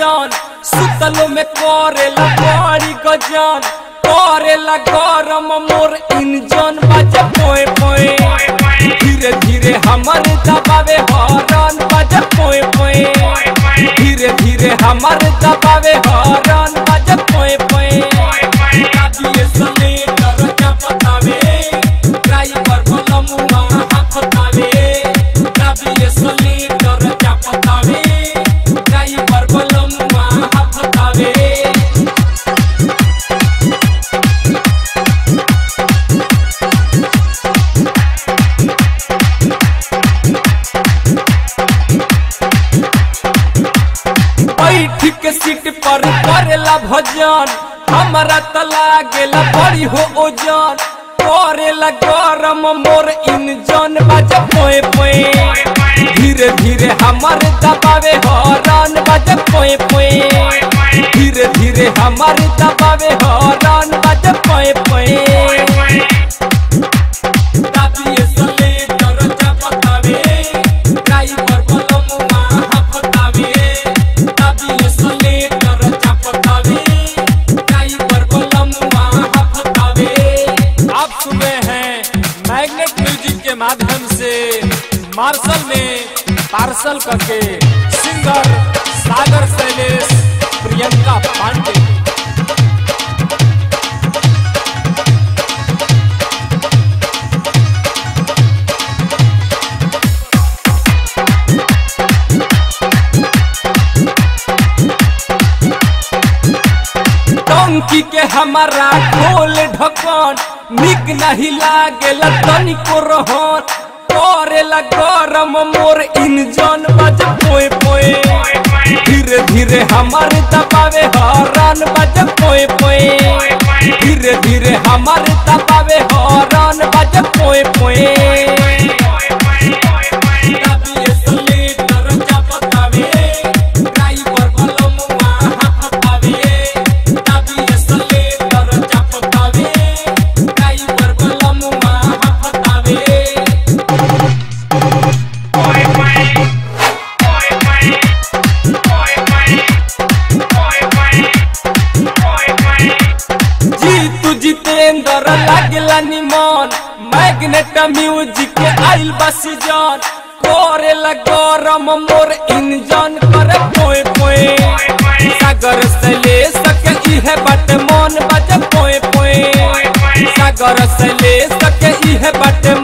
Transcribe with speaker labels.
Speaker 1: सिजन सुतलो में करेला बड़ी गजन करेला गरम मोर इंजन बाजे पोए पोए धीरे धीरे हमर दबावे हॉर्न बाजे पोए पोए धीरे धीरे हमर दबावे हॉर्न बाजे पोए पोए काबिए सले दरजा बतावे ड्राइवर बलमुआ हाफतावे काबिए सले दरजा बतावे ड्राइवर बलमुआ हाफतावे बैठ के सीट पर करेला भजन हमारा तला गेला बड़ी हो ओजन करेला गरम मोर इंजन बाजे पोए पोए धीरे धीरे हमार दबावे हॉर्न बाजे पोए पोए धीरे धीरे हमार दबावे हॉर्न बाजे पोए पोए काबिए सले दरजा बतावे ड्राइवर बलमुआ हाफतावे काबिए सले दरजा बतावे ड्राइवर बलमुआ हाफतावे। आप सुन रहे हैं मैग्नेट म्यूजिक के माध्यम से मार्शल में पार्सल करके सिंगर सागर शैलेश प्रियंका पांडे। टंकी के हमारा खोल ढक्कन निक नहीं लागेला तनिको रहन करेला गरम मोर इंजन बाजे पोए पोए धीरे धीरे हमार दबावे हॉर्न बाजे पोए पोए धीरे धीरे हमार दबावे हॉर्न बाजे पोए पोए काबिए सले दरजा बतावे ड्राइवर बलमुआ हाफतावे काबिए सले दरजा बतावे ड्राइवर बलमुआ हाफतावे। जीतू जितेंद्र लागला निमन मैग्नेट म्यूजिक के आइल बा सीजन करेला गरम मोर इंजन करे पोए पोए सागर शैलेश के इहे बाटे मन बाजे पोए पोए सागर शैलेश के इहे बाटे